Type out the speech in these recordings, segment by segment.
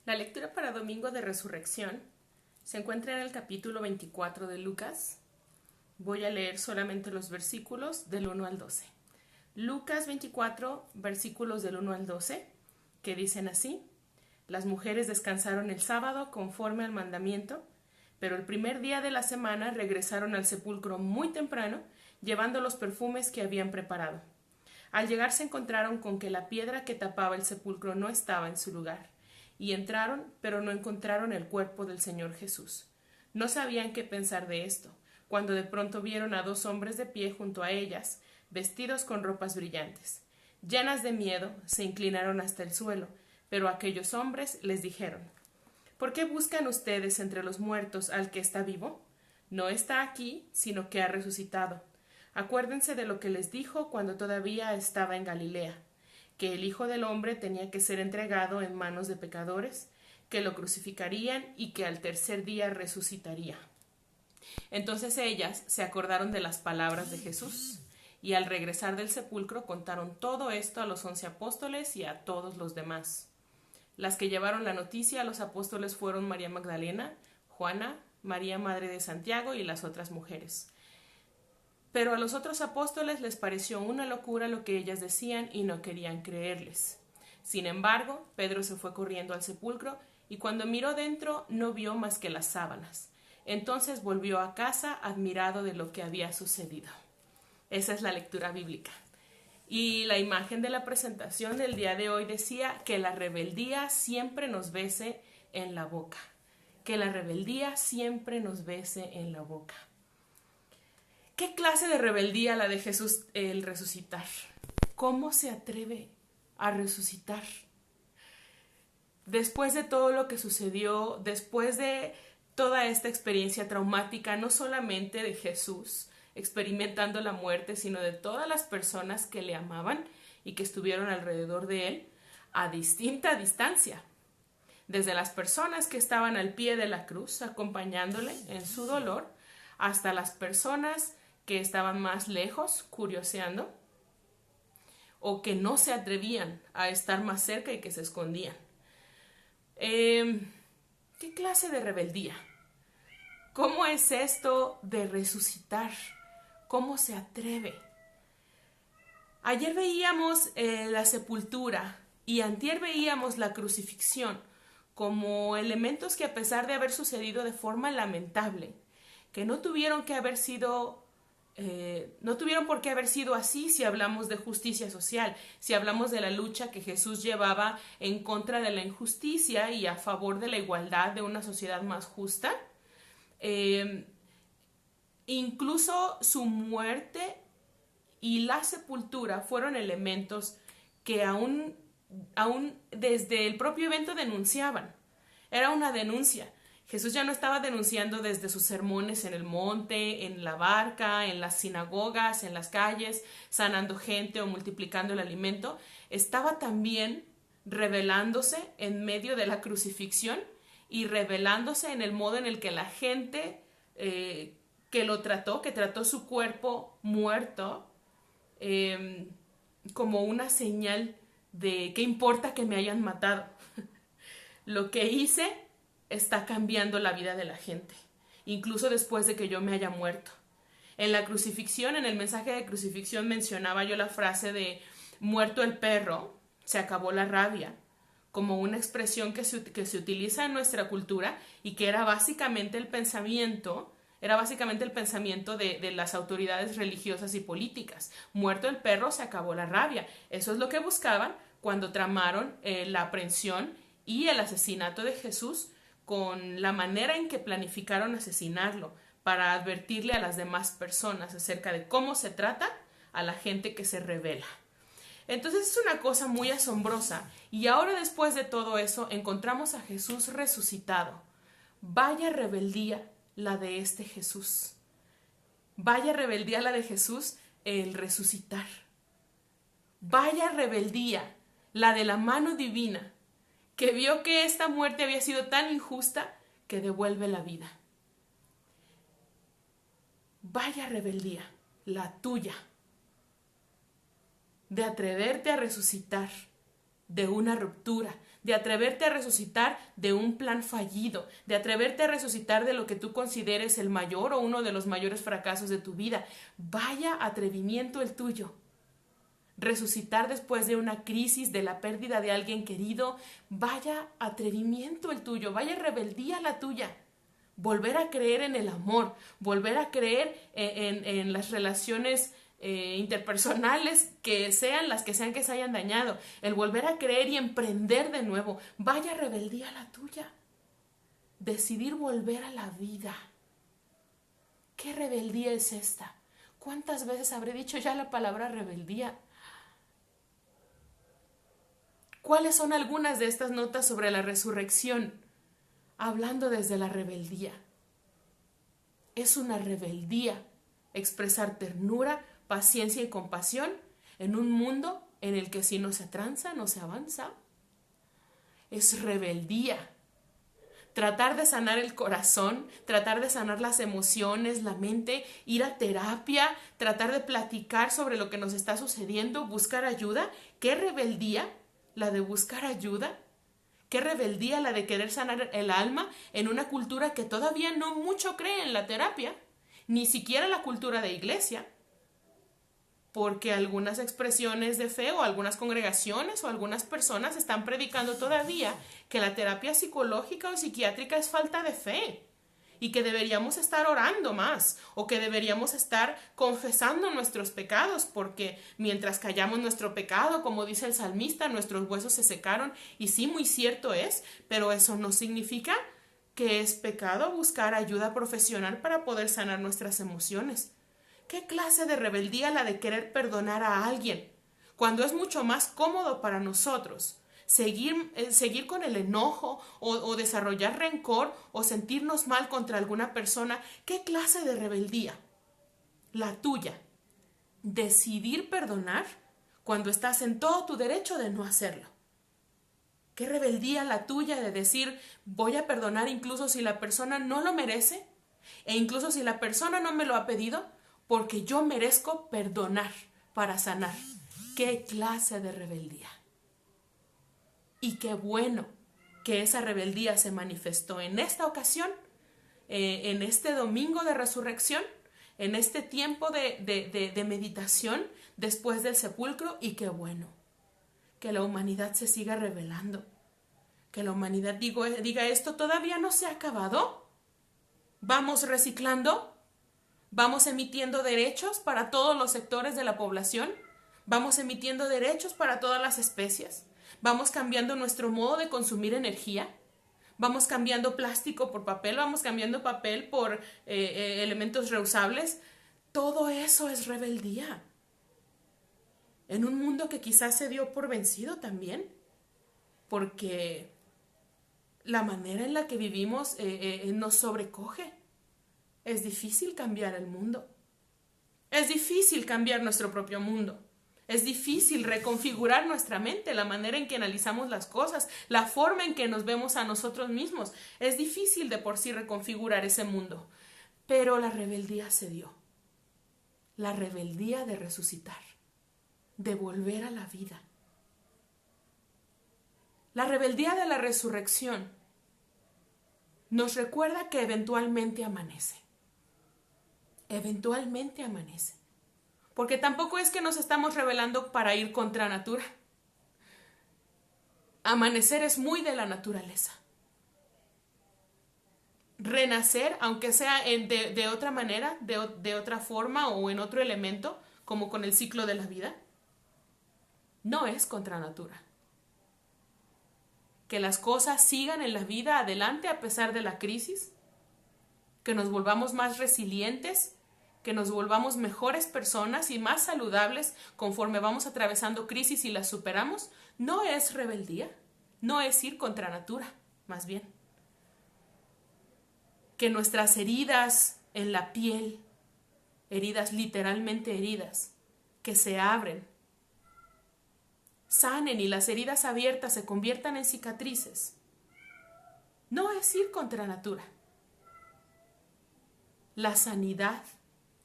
La lectura para Domingo de Resurrección se encuentra en el capítulo 24 de Lucas. Voy a leer solamente los versículos del 1 al 12. Lucas 24, versículos del 1 al 12, que dicen así: Las mujeres descansaron el sábado conforme al mandamiento, pero el primer día de la semana regresaron al sepulcro muy temprano, llevando los perfumes que habían preparado. Al llegar se encontraron con que la piedra que tapaba el sepulcro no estaba en su lugar, y entraron, pero no encontraron el cuerpo del Señor Jesús. No sabían qué pensar de esto, cuando de pronto vieron a dos hombres de pie junto a ellas, vestidos con ropas brillantes. Llenas de miedo, se inclinaron hasta el suelo, pero aquellos hombres les dijeron: ¿Por qué buscan ustedes entre los muertos al que está vivo? No está aquí, sino que ha resucitado. Acuérdense de lo que les dijo cuando todavía estaba en Galilea, que el Hijo del Hombre tenía que ser entregado en manos de pecadores, que lo crucificarían y que al tercer día resucitaría. Entonces ellas se acordaron de las palabras de Jesús, y al regresar del sepulcro contaron todo esto a los 11 apóstoles y a todos los demás. Las que llevaron la noticia a los apóstoles fueron María Magdalena, Juana, María madre de Santiago y las otras mujeres. Pero a los otros apóstoles les pareció una locura lo que ellas decían y no querían creerles. Sin embargo, Pedro se fue corriendo al sepulcro y cuando miró dentro no vio más que las sábanas. Entonces volvió a casa admirado de lo que había sucedido. Esa es la lectura bíblica. Y la imagen de la presentación del día de hoy decía que la rebeldía siempre nos bese en la boca. Que la rebeldía siempre nos bese en la boca. ¿Qué clase de rebeldía la de Jesús el resucitar? ¿Cómo se atreve a resucitar? Después de todo lo que sucedió, después de toda esta experiencia traumática, no solamente de Jesús experimentando la muerte, sino de todas las personas que le amaban y que estuvieron alrededor de él a distinta distancia. Desde las personas que estaban al pie de la cruz acompañándole en su dolor, hasta las personas que estaban más lejos, curioseando, o que no se atrevían a estar más cerca y que se escondían. ¿Qué clase de rebeldía? ¿Cómo es esto de resucitar? ¿Cómo se atreve? Ayer veíamos la sepultura y antier veíamos la crucifixión como elementos que, a pesar de haber sucedido de forma lamentable, que no tuvieron por qué haber sido así si hablamos de justicia social, si hablamos de la lucha que Jesús llevaba en contra de la injusticia y a favor de la igualdad de una sociedad más justa. Incluso su muerte y la sepultura fueron elementos que aún desde el propio evento denunciaban. Era una denuncia. Jesús ya no estaba denunciando desde sus sermones en el monte, en la barca, en las sinagogas, en las calles, sanando gente o multiplicando el alimento. Estaba también revelándose en medio de la crucifixión y revelándose en el modo en el que la gente que trató su cuerpo muerto como una señal de ¿qué importa que me hayan matado? Lo que hice está cambiando la vida de la gente, incluso después de que yo me haya muerto. En la crucifixión, en el mensaje de crucifixión, mencionaba yo la frase de muerto el perro, se acabó la rabia, como una expresión que se utiliza en nuestra cultura y que era básicamente el pensamiento de las autoridades religiosas y políticas. Muerto el perro, se acabó la rabia. Eso es lo que buscaban cuando tramaron la aprehensión y el asesinato de Jesús, con la manera en que planificaron asesinarlo, para advertirle a las demás personas acerca de cómo se trata a la gente que se rebela. Entonces es una cosa muy asombrosa, y ahora, después de todo eso, encontramos a Jesús resucitado. Vaya rebeldía la de este Jesús. Vaya rebeldía la de Jesús el resucitar. Vaya rebeldía la de la mano divina, que vio que esta muerte había sido tan injusta que devuelve la vida. Vaya rebeldía la tuya de atreverte a resucitar de una ruptura, de atreverte a resucitar de un plan fallido, de atreverte a resucitar de lo que tú consideres el mayor o uno de los mayores fracasos de tu vida. Vaya atrevimiento el tuyo. Resucitar después de una crisis, de la pérdida de alguien querido, vaya atrevimiento el tuyo, vaya rebeldía la tuya. Volver a creer en el amor, volver a creer en las relaciones interpersonales que sean las que sean que se hayan dañado, el volver a creer y emprender de nuevo, vaya rebeldía la tuya. Decidir volver a la vida. ¿Qué rebeldía es esta? ¿Cuántas veces habré dicho ya la palabra rebeldía? ¿Cuáles son algunas de estas notas sobre la resurrección? Hablando desde la rebeldía. Es una rebeldía expresar ternura, paciencia y compasión en un mundo en el que si no se tranza, no se avanza. Es rebeldía. Tratar de sanar el corazón, tratar de sanar las emociones, la mente, ir a terapia, tratar de platicar sobre lo que nos está sucediendo, buscar ayuda. ¿Qué rebeldía la de buscar ayuda? ¿Qué rebeldía la de querer sanar el alma en una cultura que todavía no mucho cree en la terapia? Ni siquiera la cultura de iglesia. Porque algunas expresiones de fe o algunas congregaciones o algunas personas están predicando todavía que la terapia psicológica o psiquiátrica es falta de fe y que deberíamos estar orando más o que deberíamos estar confesando nuestros pecados porque mientras callamos nuestro pecado, como dice el salmista, nuestros huesos se secaron y sí, muy cierto es, pero eso no significa que es pecado buscar ayuda profesional para poder sanar nuestras emociones. ¿Qué clase de rebeldía la de querer perdonar a alguien? Cuando es mucho más cómodo para nosotros seguir con el enojo o desarrollar rencor o sentirnos mal contra alguna persona. ¿Qué clase de rebeldía? La tuya. Decidir perdonar cuando estás en todo tu derecho de no hacerlo. ¿Qué rebeldía la tuya de decir voy a perdonar incluso si la persona no lo merece e incluso si la persona no me lo ha pedido? Porque yo merezco perdonar para sanar. ¿Qué clase de rebeldía? Y qué bueno que esa rebeldía se manifestó en esta ocasión, en este domingo de resurrección, en este tiempo de meditación después del sepulcro, y qué bueno que la humanidad se siga rebelando, que la humanidad diga esto todavía no se ha acabado. Vamos reciclando. Vamos emitiendo derechos para todos los sectores de la población, vamos emitiendo derechos para todas las especies, vamos cambiando nuestro modo de consumir energía, vamos cambiando plástico por papel, vamos cambiando papel por elementos reusables. Todo eso es rebeldía. En un mundo que quizás se dio por vencido también, porque la manera en la que vivimos nos sobrecoge. Es difícil cambiar el mundo. Es difícil cambiar nuestro propio mundo. Es difícil reconfigurar nuestra mente, la manera en que analizamos las cosas, la forma en que nos vemos a nosotros mismos. Es difícil de por sí reconfigurar ese mundo. Pero la rebeldía se dio. La rebeldía de resucitar, de volver a la vida. La rebeldía de la resurrección nos recuerda que eventualmente amanece. Eventualmente amanece. Porque tampoco es que nos estamos rebelando para ir contra natura. Amanecer es muy de la naturaleza. Renacer, aunque sea de otra manera, de otra forma o en otro elemento, como con el ciclo de la vida, no es contra natura. Que las cosas sigan en la vida adelante a pesar de la crisis, que nos volvamos más resilientes, que nos volvamos mejores personas y más saludables conforme vamos atravesando crisis y las superamos, no es rebeldía, no es ir contra natura, más bien. Que nuestras heridas en la piel, heridas literalmente heridas, que se abren, sanen y las heridas abiertas se conviertan en cicatrices, no es ir contra natura. La sanidad,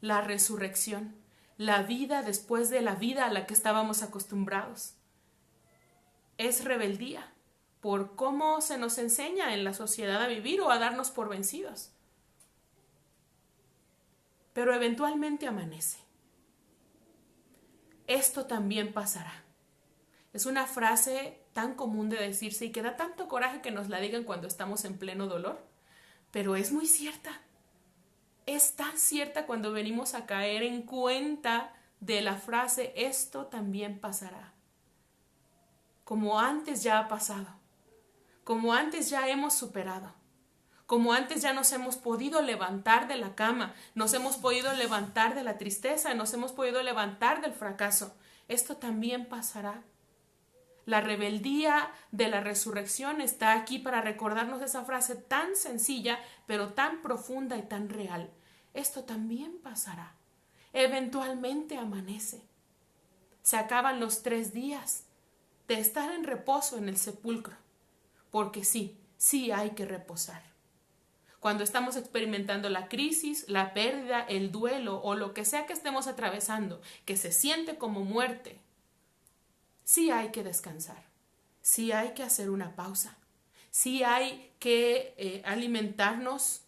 la resurrección, la vida después de la vida a la que estábamos acostumbrados, es rebeldía por cómo se nos enseña en la sociedad a vivir o a darnos por vencidos. Pero eventualmente amanece. Esto también pasará. Es una frase tan común de decirse y que da tanto coraje que nos la digan cuando estamos en pleno dolor, pero es muy cierta. Es tan cierta cuando venimos a caer en cuenta de la frase esto también pasará. Como antes ya ha pasado, como antes ya hemos superado, como antes ya nos hemos podido levantar de la cama, nos hemos podido levantar de la tristeza, nos hemos podido levantar del fracaso. Esto también pasará. La rebeldía de la resurrección está aquí para recordarnos esa frase tan sencilla, pero tan profunda y tan real. Esto también pasará. Eventualmente amanece. Se acaban los 3 días de estar en reposo en el sepulcro, porque sí hay que reposar. Cuando estamos experimentando la crisis, la pérdida, el duelo o lo que sea que estemos atravesando, que se siente como muerte, sí hay que descansar, sí hay que hacer una pausa, sí hay que alimentarnos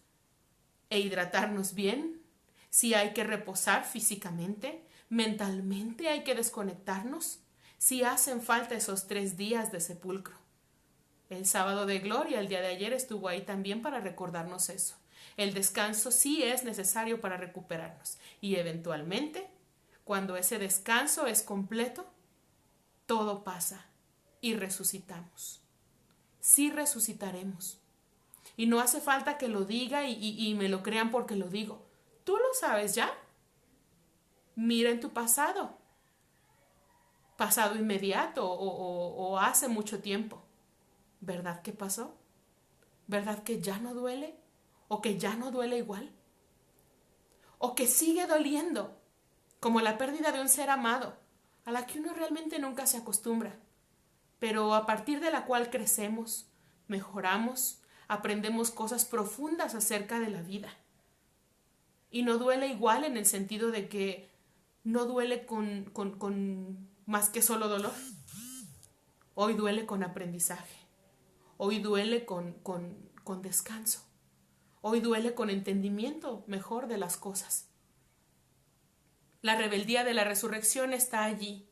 e hidratarnos bien, sí hay que reposar físicamente, mentalmente hay que desconectarnos, sí hacen falta esos 3 días de sepulcro. El sábado de gloria, el día de ayer, estuvo ahí también para recordarnos eso. El descanso sí es necesario para recuperarnos y eventualmente, cuando ese descanso es completo, todo pasa y resucitamos. Sí resucitaremos. Y no hace falta que lo diga y me lo crean porque lo digo. Tú lo sabes ya. Mira en tu pasado. Pasado inmediato o hace mucho tiempo. ¿Verdad que pasó? ¿Verdad que ya no duele? ¿O que ya no duele igual? ¿O que sigue doliendo? Como la pérdida de un ser amado, a la que uno realmente nunca se acostumbra, pero a partir de la cual crecemos, mejoramos, aprendemos cosas profundas acerca de la vida. Y no duele igual en el sentido de que no duele con más que solo dolor. Hoy duele con aprendizaje. Hoy duele con descanso. Hoy duele con entendimiento mejor de las cosas. La rebeldía de la resurrección está allí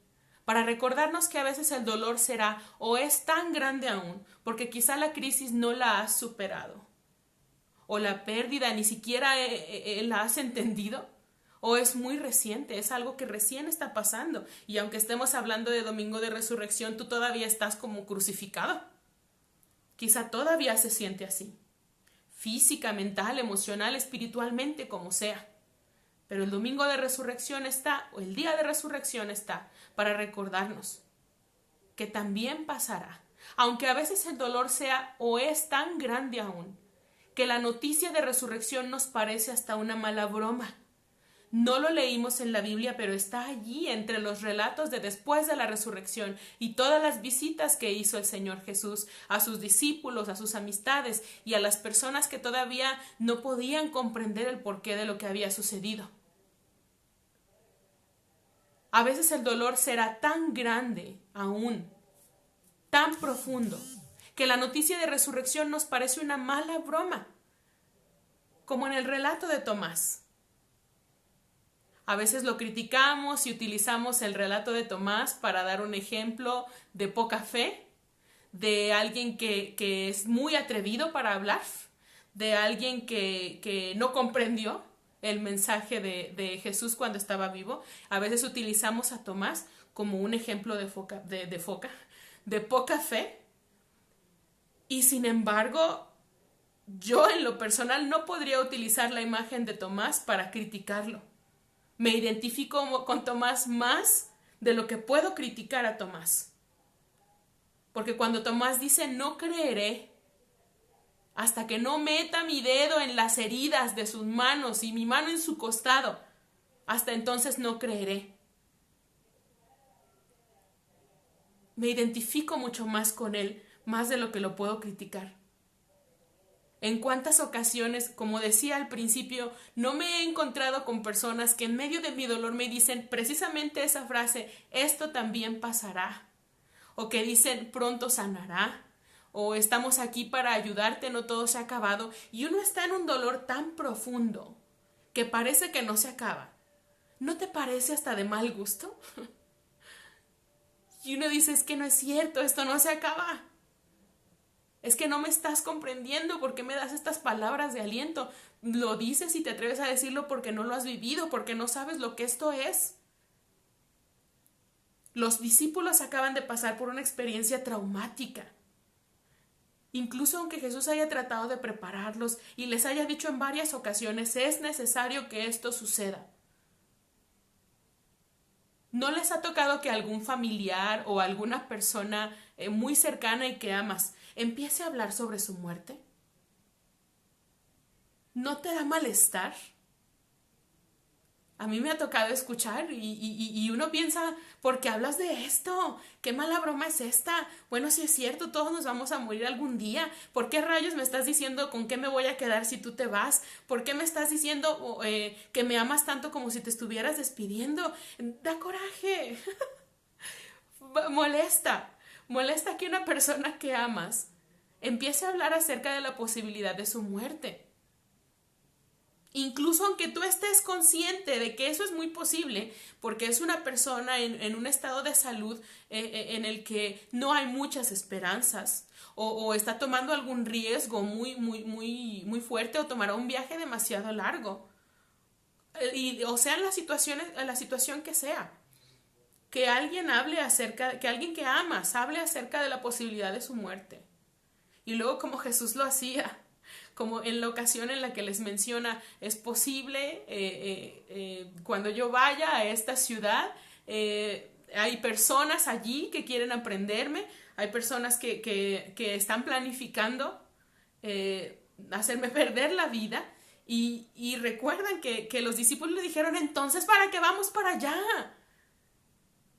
para recordarnos que a veces el dolor será o es tan grande aún, porque quizá la crisis no la has superado, o la pérdida ni siquiera la has entendido, o es muy reciente, es algo que recién está pasando, y aunque estemos hablando de Domingo de Resurrección, tú todavía estás como crucificado. Quizá todavía se siente así, física, mental, emocional, espiritualmente, como sea. Pero el Domingo de Resurrección está, o el día de Resurrección está, para recordarnos que también pasará, aunque a veces el dolor sea o es tan grande aún, que la noticia de resurrección nos parece hasta una mala broma. No lo leímos en la Biblia, pero está allí entre los relatos de después de la resurrección y todas las visitas que hizo el Señor Jesús a sus discípulos, a sus amistades y a las personas que todavía no podían comprender el porqué de lo que había sucedido. A veces el dolor será tan grande aún, tan profundo, que la noticia de resurrección nos parece una mala broma, como en el relato de Tomás. A veces lo criticamos y utilizamos el relato de Tomás para dar un ejemplo de poca fe, de alguien que es muy atrevido para hablar, de alguien que no comprendió el mensaje de Jesús cuando estaba vivo. A veces utilizamos a Tomás como un ejemplo de poca fe. Y sin embargo, yo en lo personal no podría utilizar la imagen de Tomás para criticarlo. Me identifico con Tomás más de lo que puedo criticar a Tomás. Porque cuando Tomás dice no creeré hasta que no meta mi dedo en las heridas de sus manos y mi mano en su costado, hasta entonces no creeré. Me identifico mucho más con él, más de lo que lo puedo criticar. En cuántas ocasiones, como decía al principio, no me he encontrado con personas que en medio de mi dolor me dicen precisamente esa frase, esto también pasará. o que dicen pronto sanará, o estamos aquí para ayudarte, no todo se ha acabado, y uno está en un dolor tan profundo que parece que no se acaba. ¿No te parece hasta de mal gusto? Y uno dice, es que no es cierto, esto no se acaba. Es que no me estás comprendiendo, ¿por qué me das estas palabras de aliento? Lo dices y te atreves a decirlo porque no lo has vivido, porque no sabes lo que esto es. Los discípulos acaban de pasar por una experiencia traumática. Incluso aunque Jesús haya tratado de prepararlos y les haya dicho en varias ocasiones, es necesario que esto suceda. ¿No les ha tocado que algún familiar o alguna persona muy cercana y que amas empiece a hablar sobre su muerte? ¿No te da malestar? A mí me ha tocado escuchar y uno piensa, ¿por qué hablas de esto? ¿Qué mala broma es esta? Bueno, si es cierto, todos nos vamos a morir algún día. ¿Por qué rayos me estás diciendo con qué me voy a quedar si tú te vas? ¿Por qué me estás diciendo que me amas tanto como si te estuvieras despidiendo? Da coraje. Molesta que una persona que amas empiece a hablar acerca de la posibilidad de su muerte. Incluso aunque tú estés consciente de que eso es muy posible, porque es una persona en un estado de salud en el que no hay muchas esperanzas, o está tomando algún riesgo muy fuerte, o tomará un viaje demasiado largo. O sea, en la situación que sea. Que alguien que alguien que amas hable acerca de la posibilidad de su muerte. Y luego como Jesús lo hacía, como en la ocasión en la que les menciona, es posible cuando yo vaya a esta ciudad, hay personas allí que quieren aprenderme, hay personas que están planificando hacerme perder la vida y recuerdan que los discípulos le dijeron, entonces, ¿para qué vamos para allá?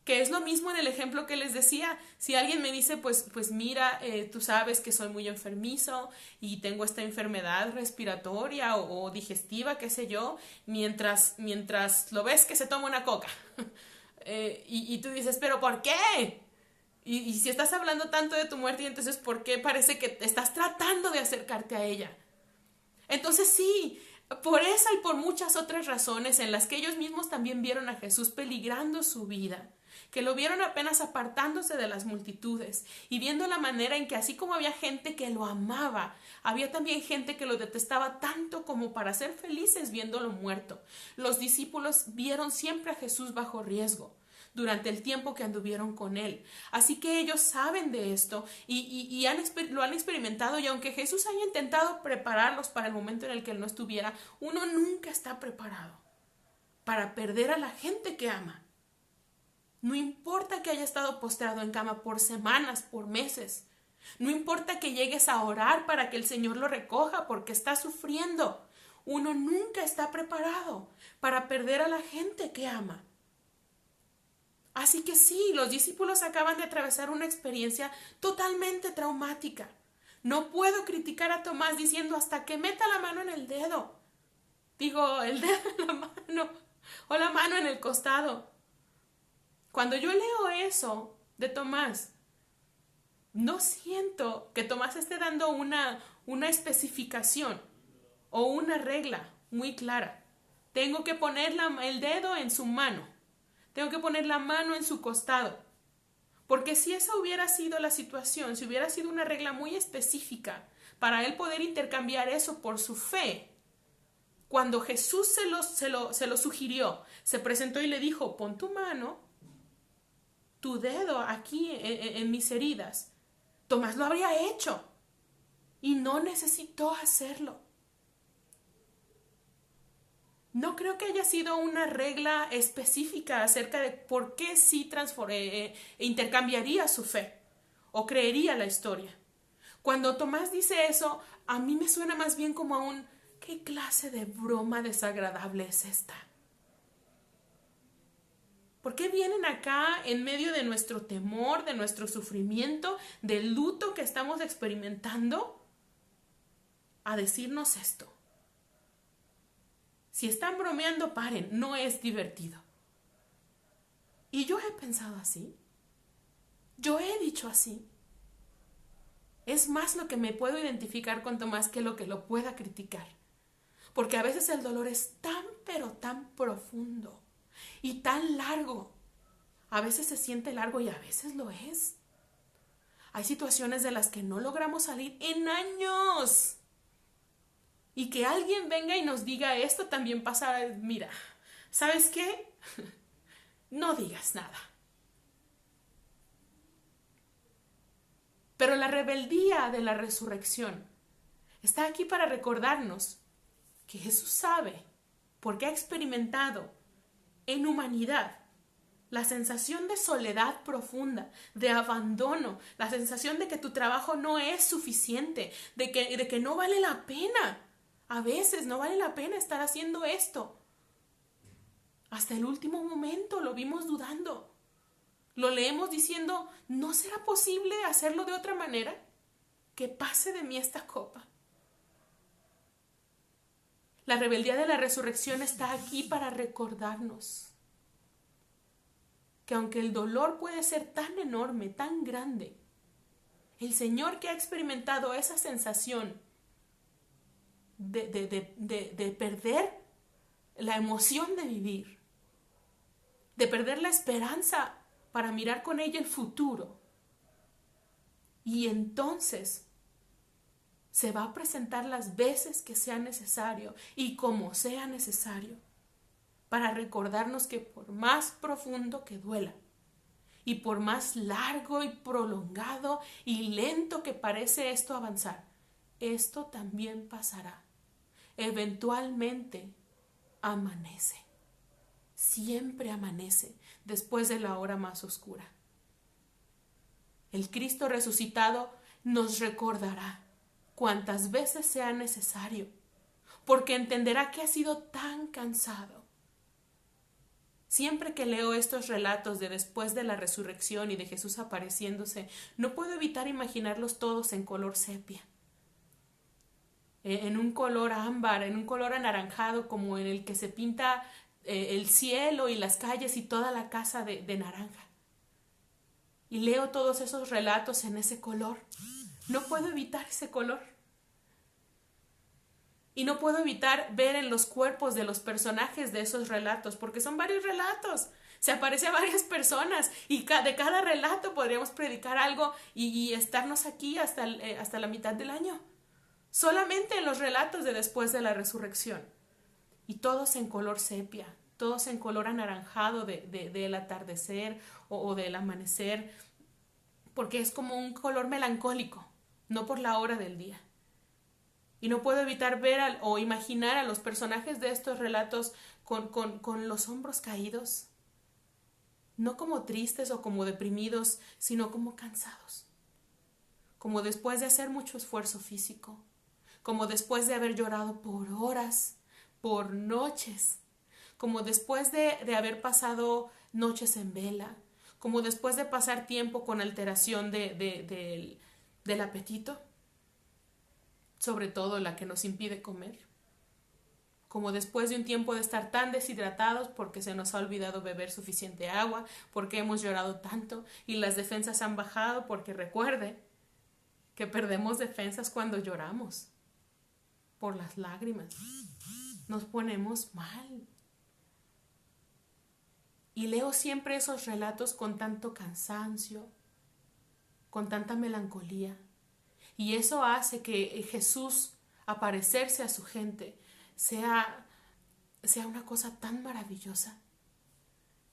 Que es lo mismo en el ejemplo que les decía. Si alguien me dice, pues mira, tú sabes que soy muy enfermizo y tengo esta enfermedad respiratoria o digestiva, qué sé yo, mientras lo ves que se toma una coca. Y tú dices, ¿pero por qué? Y si estás hablando tanto de tu muerte, y entonces, ¿por qué parece que estás tratando de acercarte a ella? Entonces sí, por esa y por muchas otras razones en las que ellos mismos también vieron a Jesús peligrando su vida, que lo vieron apenas apartándose de las multitudes y viendo la manera en que así como había gente que lo amaba, había también gente que lo detestaba tanto como para ser felices viéndolo muerto. Los discípulos vieron siempre a Jesús bajo riesgo durante el tiempo que anduvieron con él. Así que ellos saben de esto y lo han experimentado, y aunque Jesús haya intentado prepararlos para el momento en el que él no estuviera, uno nunca está preparado para perder a la gente que ama. No importa que haya estado postrado en cama por semanas, por meses. No importa que llegues a orar para que el Señor lo recoja porque está sufriendo. Uno nunca está preparado para perder a la gente que ama. Así que sí, los discípulos acaban de atravesar una experiencia totalmente traumática. No puedo criticar a Tomás diciendo hasta que meta la mano en el dedo. Digo, el dedo en la mano o la mano en el costado. Cuando yo leo eso de Tomás, no siento que Tomás esté dando una especificación o una regla muy clara. Tengo que poner el dedo en su mano. Tengo que poner la mano en su costado. Porque si esa hubiera sido la situación, si hubiera sido una regla muy específica para él poder intercambiar eso por su fe, cuando Jesús se lo sugirió, se presentó y le dijo, pon tu mano, tu dedo aquí en mis heridas, Tomás lo habría hecho y no necesitó hacerlo. No creo que haya sido una regla específica acerca de por qué sí intercambiaría su fe o creería la historia. Cuando Tomás dice eso, a mí me suena más bien como a ¿qué clase de broma desagradable es esta? ¿Por qué vienen acá en medio de nuestro temor, de nuestro sufrimiento, del luto que estamos experimentando, a decirnos esto? Si están bromeando, paren, no es divertido. Y yo he pensado así. Yo he dicho así. Es más lo que me puedo identificar con Tomás que lo pueda criticar. Porque a veces el dolor es tan, pero tan profundo y tan largo. A veces se siente largo y a veces lo es. Hay situaciones de las que no logramos salir en años. Y que alguien venga y nos diga esto también pasa. Mira, ¿sabes qué? No digas nada. Pero la rebeldía de la resurrección está aquí para recordarnos que Jesús sabe, porque ha experimentado en humanidad la sensación de soledad profunda, de abandono, la sensación de que tu trabajo no es suficiente, de que no vale la pena. A veces no vale la pena estar haciendo esto. Hasta el último momento lo vimos dudando. Lo leemos diciendo, ¿no será posible hacerlo de otra manera? Que pase de mí esta copa. La rebeldía de la resurrección está aquí para recordarnos que aunque el dolor puede ser tan enorme, tan grande, el Señor que ha experimentado esa sensación de perder la emoción de vivir, de perder la esperanza para mirar con ella el futuro, y entonces se va a presentar las veces que sea necesario y como sea necesario para recordarnos que por más profundo que duela y por más largo y prolongado y lento que parece esto avanzar, esto también pasará. Eventualmente amanece. Siempre amanece después de la hora más oscura. El Cristo resucitado nos recordará cuantas veces sea necesario, porque entenderá que ha sido tan cansado. Siempre que leo estos relatos de después de la resurrección y de Jesús apareciéndose, no puedo evitar imaginarlos todos en color sepia, en un color ámbar, en un color anaranjado, como en el que se pinta el cielo y las calles y toda la casa de naranja. Y leo todos esos relatos en ese color. No puedo evitar ese color. Y no puedo evitar ver en los cuerpos de los personajes de esos relatos, porque son varios relatos. Se aparece a varias personas y de cada relato podríamos predicar algo y estarnos aquí hasta la mitad del año. Solamente en los relatos de después de la resurrección. Y todos en color sepia, todos en color anaranjado del atardecer o del amanecer, porque es como un color melancólico, no por la hora del día. Y no puedo evitar ver o imaginar a los personajes de estos relatos con los hombros caídos, no como tristes o como deprimidos, sino como cansados, como después de hacer mucho esfuerzo físico, como después de haber llorado por horas, por noches, como después de haber pasado noches en vela, como después de pasar tiempo con alteración del apetito, sobre todo la que nos impide comer, como después de un tiempo de estar tan deshidratados porque se nos ha olvidado beber suficiente agua, porque hemos llorado tanto y las defensas han bajado, porque recuerde que perdemos defensas cuando lloramos por las lágrimas, nos ponemos mal. Y leo siempre esos relatos con tanto cansancio, con tanta melancolía. Y eso hace que Jesús aparecerse a su gente sea una cosa tan maravillosa,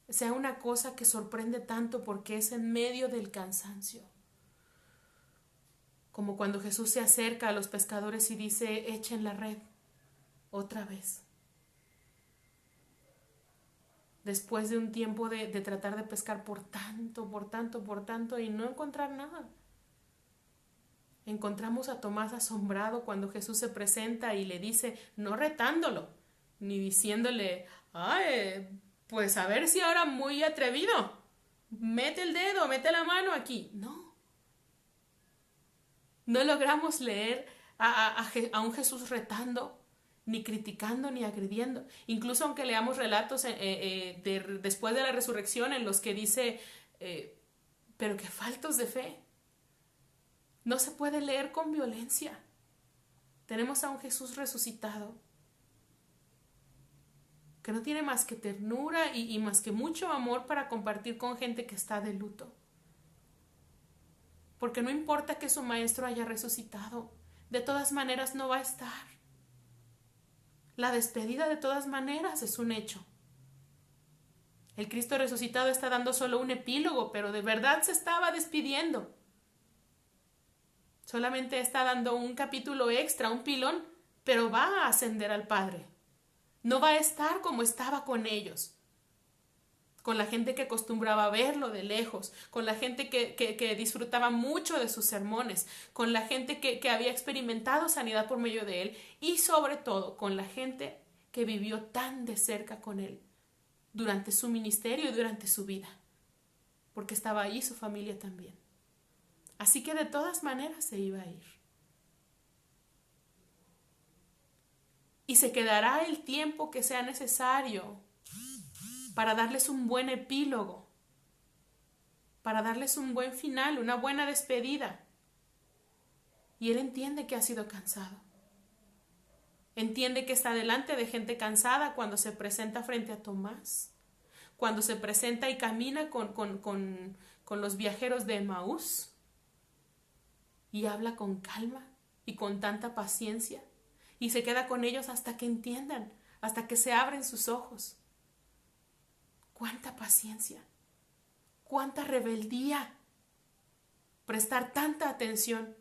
sea una cosa que sorprende tanto porque es en medio del cansancio. Como cuando Jesús se acerca a los pescadores y dice, echen la red otra vez. Después de un tiempo de tratar de pescar por tanto y no encontrar nada. Encontramos a Tomás asombrado cuando Jesús se presenta y le dice, no retándolo, ni diciéndole, pues a ver si ahora muy atrevido, mete el dedo, mete la mano aquí. No logramos leer a un Jesús retando, ni criticando, ni agrediendo. Incluso aunque leamos relatos después de la resurrección en los que dice, pero qué faltos de fe. No se puede leer con violencia. Tenemos a un Jesús resucitado que no tiene más que ternura y más que mucho amor para compartir con gente que está de luto. Porque no importa que su maestro haya resucitado, de todas maneras no va a estar. La despedida de todas maneras es un hecho. El Cristo resucitado está dando solo un epílogo, pero de verdad se estaba despidiendo. Solamente está dando un capítulo extra, un pilón, pero va a ascender al Padre. No va a estar como estaba con ellos, con la gente que acostumbraba a verlo de lejos, con la gente que disfrutaba mucho de sus sermones, con la gente que había experimentado sanidad por medio de él y sobre todo con la gente que vivió tan de cerca con él durante su ministerio y durante su vida, porque estaba ahí su familia también. Así que de todas maneras se iba a ir. Y se quedará el tiempo que sea necesario para darles un buen epílogo, para darles un buen final, una buena despedida. Y él entiende que ha sido cansado. Entiende que está delante de gente cansada cuando se presenta frente a Tomás, cuando se presenta y camina con los viajeros de Emaús y habla con calma y con tanta paciencia y se queda con ellos hasta que entiendan, hasta que se abren sus ojos. ¡Cuánta paciencia! ¡Cuánta rebeldía! Prestar tanta atención.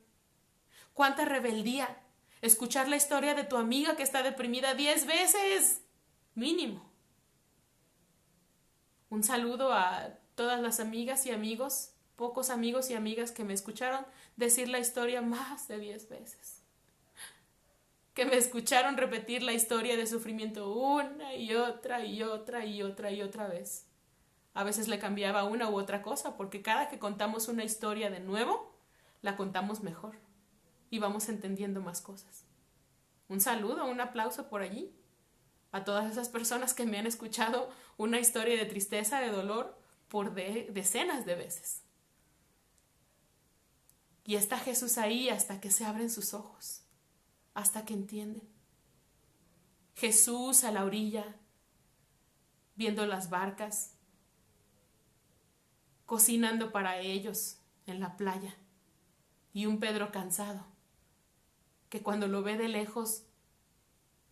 ¡Cuánta rebeldía! Escuchar la historia de tu amiga que está deprimida 10 veces, mínimo. Un saludo a todas las amigas y amigos, pocos amigos y amigas que me escucharon decir la historia más de 10 veces. Que me escucharon repetir la historia de sufrimiento una y otra y otra y otra y otra vez. A veces le cambiaba una u otra cosa, porque cada que contamos una historia de nuevo, la contamos mejor y vamos entendiendo más cosas. Un saludo, un aplauso por allí a todas esas personas que me han escuchado una historia de tristeza, de dolor, por decenas de veces. Y está Jesús ahí hasta que se abren sus ojos, hasta que entienden. Jesús a la orilla, viendo las barcas, cocinando para ellos en la playa, y un Pedro cansado, que cuando lo ve de lejos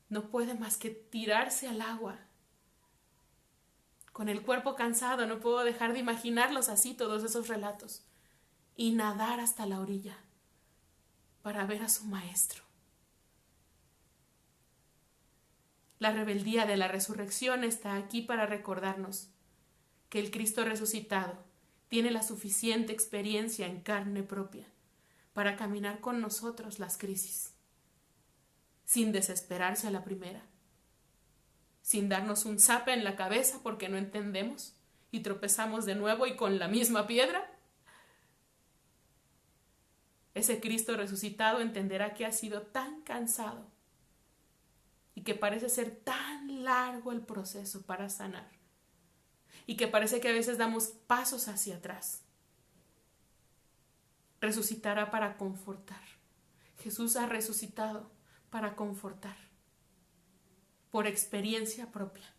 no puede más que tirarse al agua. Con el cuerpo cansado no puedo dejar de imaginarlos así, todos esos relatos, y nadar hasta la orilla para ver a su maestro. La rebeldía de la resurrección está aquí para recordarnos que el Cristo resucitado tiene la suficiente experiencia en carne propia para caminar con nosotros las crisis, sin desesperarse a la primera, sin darnos un zape en la cabeza porque no entendemos y tropezamos de nuevo y con la misma piedra. Ese Cristo resucitado entenderá que ha sido tan cansado y que parece ser tan largo el proceso para sanar y que parece que a veces damos pasos hacia atrás. Resucitará para confortar. Jesús ha resucitado para confortar, por experiencia propia,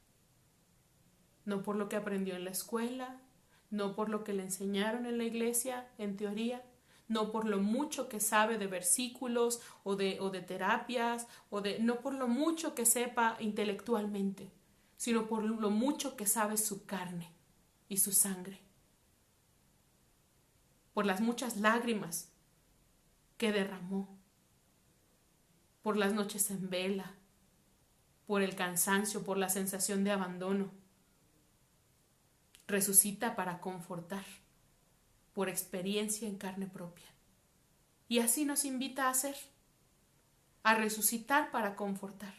no por lo que aprendió en la escuela, no por lo que le enseñaron en la iglesia, en teoría, no por lo mucho que sabe de versículos o de terapias, no por lo mucho que sepa intelectualmente, sino por lo mucho que sabe su carne y su sangre, por las muchas lágrimas que derramó, por las noches en vela, por el cansancio, por la sensación de abandono. Resucita para confortar, por experiencia en carne propia. Y así nos invita a hacer, a resucitar para confortar.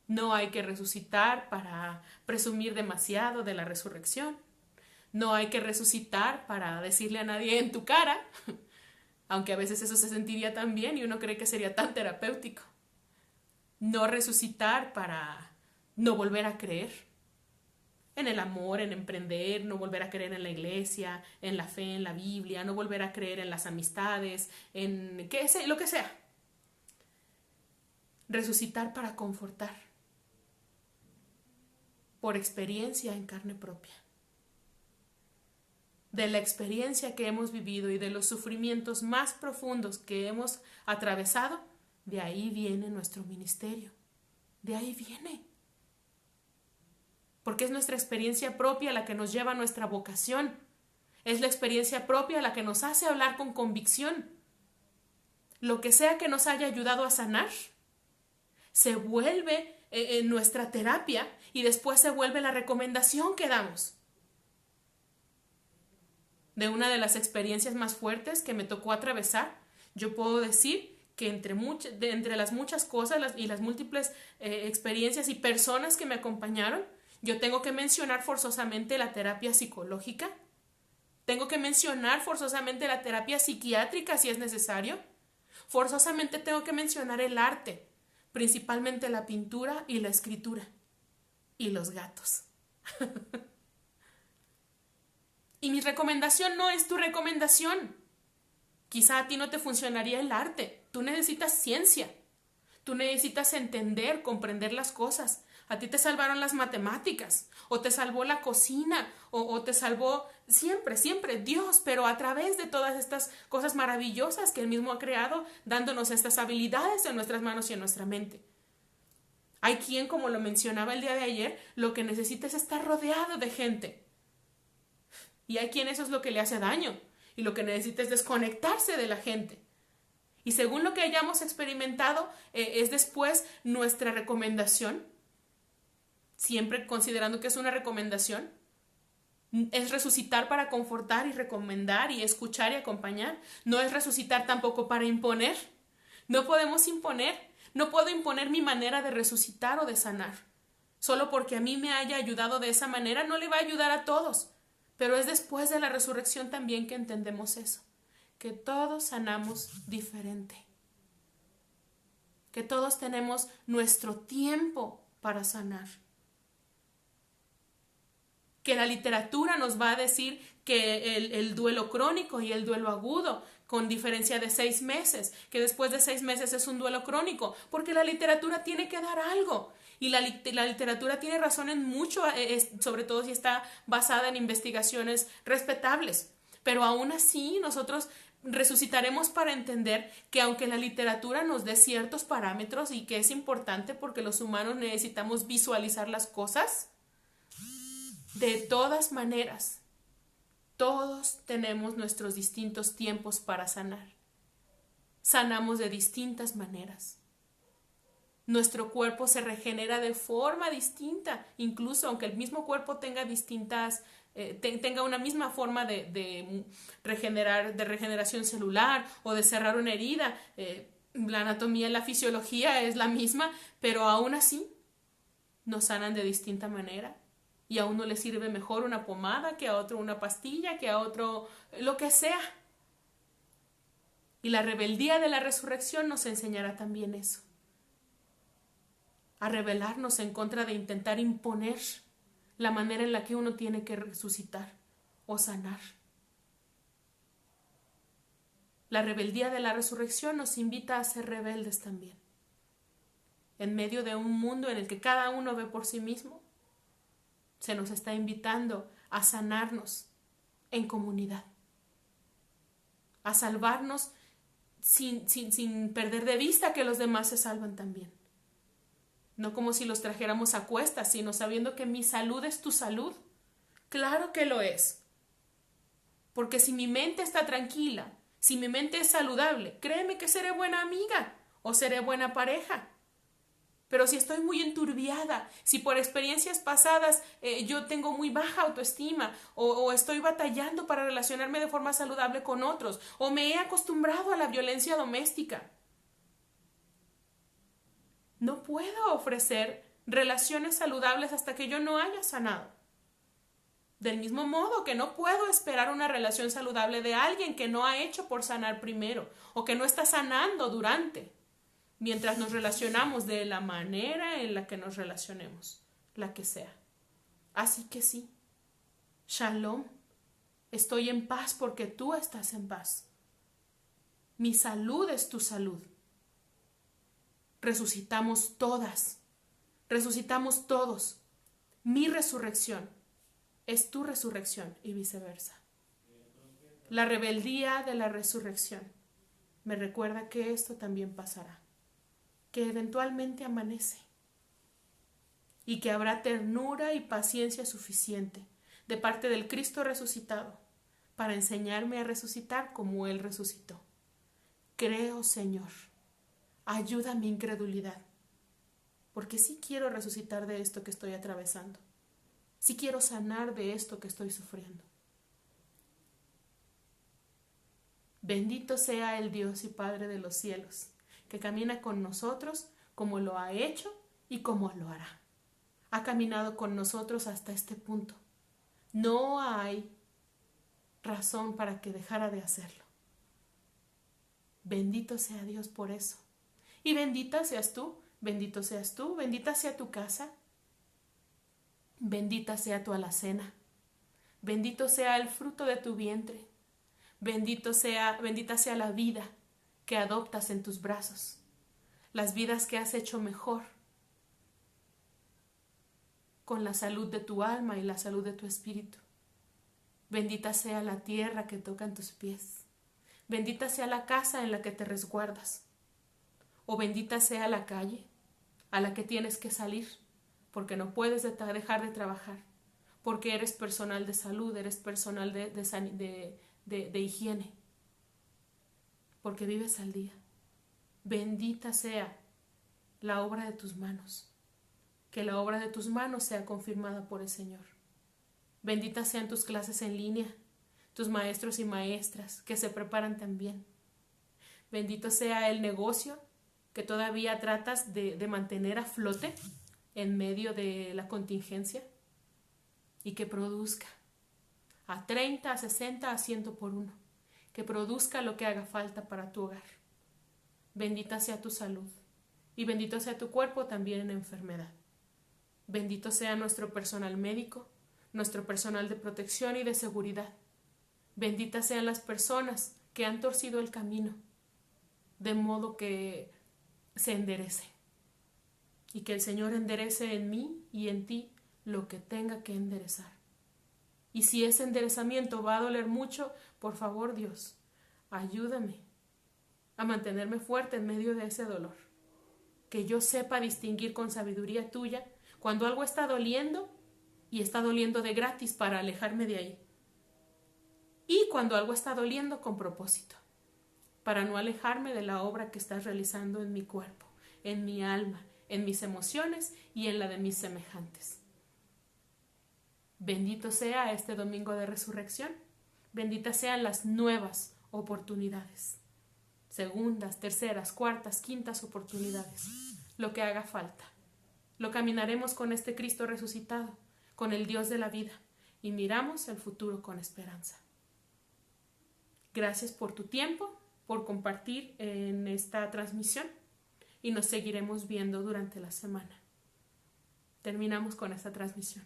No hay que resucitar para presumir demasiado de la resurrección. No hay que resucitar para decirle a nadie en tu cara, aunque a veces eso se sentiría tan bien y uno cree que sería tan terapéutico. No resucitar para no volver a creer. En el amor, en emprender, no volver a creer en la iglesia, en la fe, en la Biblia, no volver a creer en las amistades, en lo que sea. Resucitar para confortar, por experiencia en carne propia. De la experiencia que hemos vivido y de los sufrimientos más profundos que hemos atravesado, de ahí viene nuestro ministerio. De ahí viene. Porque es nuestra experiencia propia la que nos lleva a nuestra vocación. Es la experiencia propia la que nos hace hablar con convicción. Lo que sea que nos haya ayudado a sanar, se vuelve en nuestra terapia y después se vuelve la recomendación que damos. De una de las experiencias más fuertes que me tocó atravesar, yo puedo decir que entre las muchas cosas y las múltiples experiencias y personas que me acompañaron, yo tengo que mencionar forzosamente la terapia psicológica, tengo que mencionar forzosamente la terapia psiquiátrica si es necesario, forzosamente tengo que mencionar el arte, principalmente la pintura y la escritura, y los gatos. Y mi recomendación no es tu recomendación. Quizá a ti no te funcionaría el arte. Tú necesitas ciencia. Tú necesitas entender, comprender las cosas. A ti te salvaron las matemáticas, o te salvó la cocina, o te salvó siempre Dios, pero a través de todas estas cosas maravillosas que Él mismo ha creado, dándonos estas habilidades en nuestras manos y en nuestra mente. Hay quien, como lo mencionaba el día de ayer, lo que necesita es estar rodeado de gente. Y hay quien eso es lo que le hace daño, y lo que necesita es desconectarse de la gente. Y según lo que hayamos experimentado, es después nuestra recomendación, siempre considerando que es una recomendación, es resucitar para confortar y recomendar y escuchar y acompañar. No es resucitar tampoco para imponer. No podemos imponer. No puedo imponer mi manera de resucitar o de sanar. Solo porque a mí me haya ayudado de esa manera no le va a ayudar a todos. Pero es después de la resurrección también que entendemos eso. Que todos sanamos diferente. Que todos tenemos nuestro tiempo para sanar. Que la literatura nos va a decir que el duelo crónico y el duelo agudo, con diferencia de 6 meses, que después de 6 meses es un duelo crónico, porque la literatura tiene que dar algo. Y la literatura tiene razón en mucho, sobre todo si está basada en investigaciones respetables. Pero aún así nosotros resucitaremos para entender que aunque la literatura nos dé ciertos parámetros y que es importante porque los humanos necesitamos visualizar las cosas, de todas maneras, todos tenemos nuestros distintos tiempos para sanar. Sanamos de distintas maneras. Nuestro cuerpo se regenera de forma distinta, incluso aunque el mismo cuerpo tenga tenga una misma forma de regeneración celular o de cerrar una herida. La anatomía y la fisiología es la misma, pero aún así nos sanan de distinta manera. Y a uno le sirve mejor una pomada, que a otro una pastilla, que a otro lo que sea. Y la rebeldía de la resurrección nos enseñará también eso. A rebelarnos en contra de intentar imponer la manera en la que uno tiene que resucitar o sanar. La rebeldía de la resurrección nos invita a ser rebeldes también. En medio de un mundo en el que cada uno ve por sí mismo, se nos está invitando a sanarnos en comunidad, a salvarnos sin perder de vista que los demás se salvan también. No como si los trajéramos a cuestas, sino sabiendo que mi salud es tu salud. Claro que lo es. Porque si mi mente está tranquila, si mi mente es saludable, créeme que seré buena amiga o seré buena pareja. Pero si estoy muy enturbiada, si por experiencias pasadas yo tengo muy baja autoestima o estoy batallando para relacionarme de forma saludable con otros o me he acostumbrado a la violencia doméstica, no puedo ofrecer relaciones saludables hasta que yo no haya sanado. Del mismo modo que no puedo esperar una relación saludable de alguien que no ha hecho por sanar primero o que no está sanando durante. Mientras nos relacionamos de la manera en la que nos relacionemos, la que sea. Así que sí, Shalom, estoy en paz porque tú estás en paz. Mi salud es tu salud. Resucitamos todas, resucitamos todos. Mi resurrección es tu resurrección y viceversa. La rebeldía de la resurrección me recuerda que esto también pasará, que eventualmente amanece y que habrá ternura y paciencia suficiente de parte del Cristo resucitado para enseñarme a resucitar como Él resucitó. Creo, Señor, ayuda a mi incredulidad, porque sí quiero resucitar de esto que estoy atravesando, sí quiero sanar de esto que estoy sufriendo. Bendito sea el Dios y Padre de los cielos, que camina con nosotros como lo ha hecho y como lo hará. Ha caminado con nosotros hasta este punto. No hay razón para que dejara de hacerlo. Bendito sea Dios por eso. Y bendita seas tú, bendito seas tú, bendita sea tu casa, bendita sea tu alacena, bendito sea el fruto de tu vientre, bendita sea la vida que adoptas en tus brazos, las vidas que has hecho mejor con la salud de tu alma y la salud de tu espíritu. Bendita sea la tierra que tocan tus pies. Bendita sea la casa en la que te resguardas. O bendita sea la calle a la que tienes que salir porque no puedes dejar de trabajar, porque eres personal de salud, eres personal de higiene, porque vives al día. Bendita sea la obra de tus manos. Que la obra de tus manos sea confirmada por el Señor. Benditas sean tus clases en línea, tus maestros y maestras que se preparan también. Bendito sea el negocio que todavía tratas de mantener a flote en medio de la contingencia y que produzca a 30, a 60, a 100 por uno. Que produzca lo que haga falta para tu hogar. Bendita sea tu salud y bendito sea tu cuerpo también en enfermedad. Bendito sea nuestro personal médico, nuestro personal de protección y de seguridad. Benditas sean las personas que han torcido el camino, de modo que se enderece. Y que el Señor enderece en mí y en ti lo que tenga que enderezar. Y si ese enderezamiento va a doler mucho, por favor, Dios, ayúdame a mantenerme fuerte en medio de ese dolor. Que yo sepa distinguir con sabiduría tuya cuando algo está doliendo y está doliendo de gratis para alejarme de ahí. Y cuando algo está doliendo con propósito, para no alejarme de la obra que estás realizando en mi cuerpo, en mi alma, en mis emociones y en la de mis semejantes. Bendito sea este domingo de resurrección. Benditas sean las nuevas oportunidades. Segundas, terceras, cuartas, quintas oportunidades. Lo que haga falta. Lo caminaremos con este Cristo resucitado, con el Dios de la vida, y miramos el futuro con esperanza. Gracias por tu tiempo, por compartir en esta transmisión, y nos seguiremos viendo durante la semana. Terminamos con esta transmisión.